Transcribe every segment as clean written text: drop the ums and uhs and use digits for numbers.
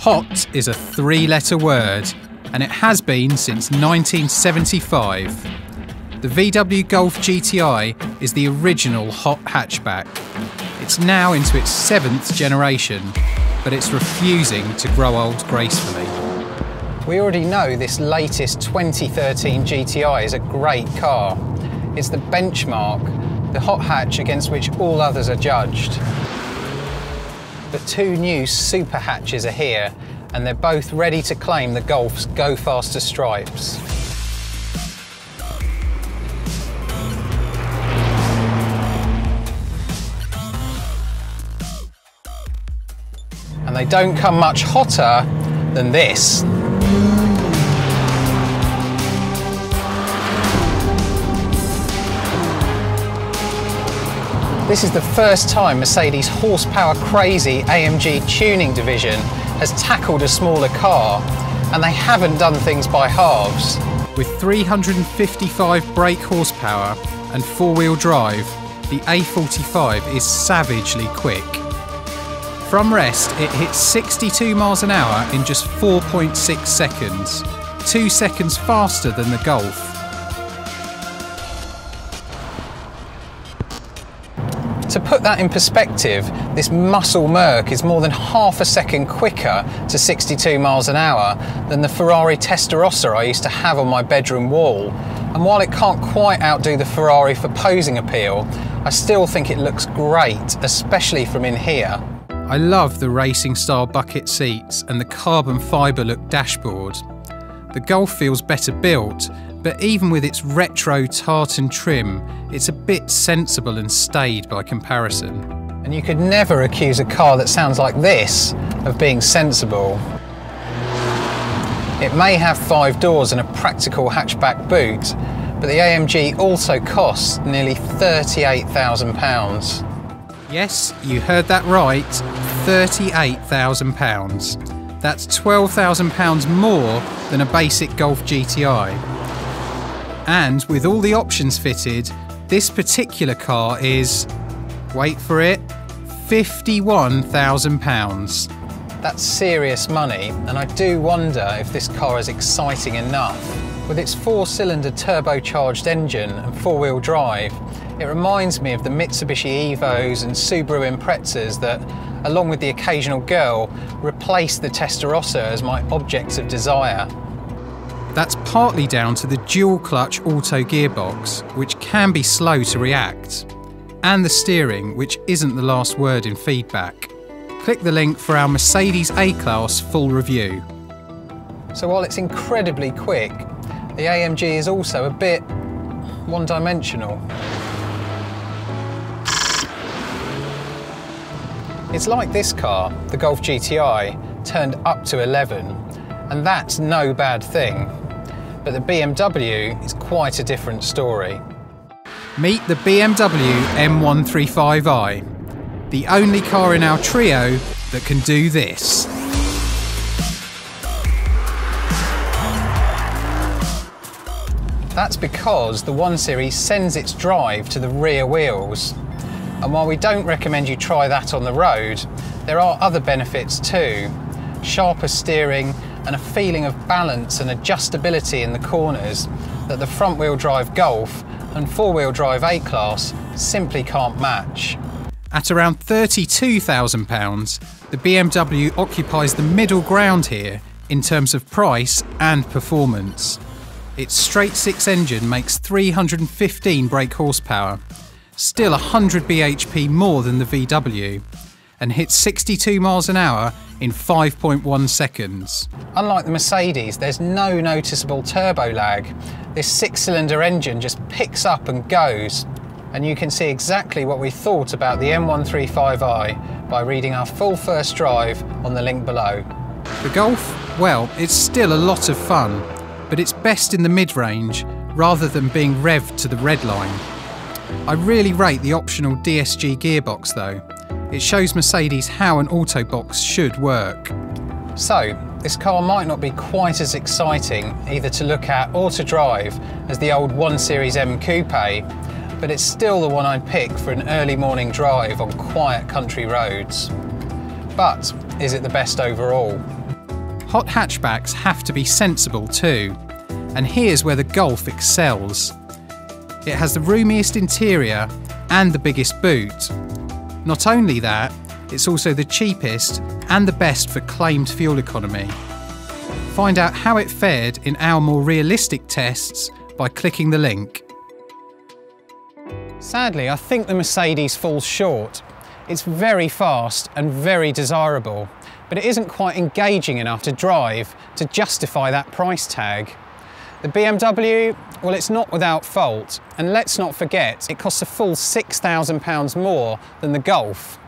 Hot is a three-letter word, and it has been since 1975. The VW Golf GTI is the original hot hatchback. It's now into its 7th generation, but it's refusing to grow old gracefully. We already know this latest 2013 GTI is a great car. It's the benchmark, the hot hatch against which all others are judged. But two new super hatches are here, and they're both ready to claim the Golf's Go Faster stripes. And they don't come much hotter than this. This is the first time Mercedes' horsepower-crazy AMG tuning division has tackled a smaller car, and they haven't done things by halves. With 355 brake horsepower and four-wheel drive, the A45 is savagely quick. From rest, it hits 62 miles an hour in just 4.6 seconds, 2 seconds faster than the Golf. To put that in perspective, this muscle Merc is more than half a second quicker to 62 miles an hour than the Ferrari Testarossa I used to have on my bedroom wall. And while it can't quite outdo the Ferrari for posing appeal, I still think it looks great, especially from in here. I love the racing style bucket seats and the carbon fibre look dashboard. The Golf feels better built, but even with its retro tartan trim, it's a bit sensible and staid by comparison. And you could never accuse a car that sounds like this of being sensible. It may have 5 doors and a practical hatchback boot, but the AMG also costs nearly £38,000. Yes, you heard that right, £38,000. That's £12,000 more than a basic Golf GTI. And with all the options fitted, this particular car is, wait for it, £51,000. That's serious money, and I do wonder if this car is exciting enough. With its 4-cylinder turbocharged engine and 4-wheel drive, it reminds me of the Mitsubishi Evos and Subaru Imprezas that, along with the occasional girl, replace the Testarossa as my objects of desire. That's partly down to the dual-clutch auto gearbox, which can be slow to react, and the steering, which isn't the last word in feedback. Click the link for our Mercedes A-Class full review. So while it's incredibly quick, the AMG is also a bit one-dimensional. It's like this car, the Golf GTI, turned up to 11, and that's no bad thing. But the BMW is quite a different story. Meet the BMW M135i, the only car in our trio that can do this. That's because the 1 Series sends its drive to the rear wheels. And while we don't recommend you try that on the road, there are other benefits too. Sharper steering and a feeling of balance and adjustability in the corners that the front-wheel drive Golf and 4-wheel drive A-Class simply can't match. At around £32,000, the BMW occupies the middle ground here in terms of price and performance. Its straight-six engine makes 315 brake horsepower, still 100 bhp more than the VW, and hits 62 miles an hour in 5.1 seconds. Unlike the Mercedes, there's no noticeable turbo lag. This 6-cylinder engine just picks up and goes. And you can see exactly what we thought about the M135i by reading our full first drive on the link below. The Golf, well, it's still a lot of fun, but it's best in the mid-range rather than being revved to the red line. I really rate the optional DSG gearbox though. It shows Mercedes how an autobox should work. So, this car might not be quite as exciting either to look at or to drive as the old 1 Series M Coupe, but it's still the one I'd pick for an early morning drive on quiet country roads. But is it the best overall? Hot hatchbacks have to be sensible too, and here's where the Golf excels. It has the roomiest interior and the biggest boot. Not only that, it's also the cheapest and the best for claimed fuel economy. Find out how it fared in our more realistic tests by clicking the link. Sadly, I think the Mercedes falls short. It's very fast and very desirable, but it isn't quite engaging enough to drive to justify that price tag. The BMW, well, it's not without fault, and let's not forget it costs a full £6,000 more than the Golf.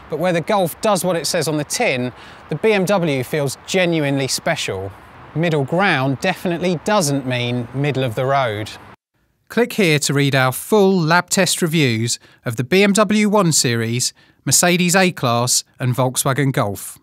But where the Golf does what it says on the tin, the BMW feels genuinely special. Middle ground definitely doesn't mean middle of the road. Click here to read our full lab test reviews of the BMW 1 Series, Mercedes A-Class and Volkswagen Golf.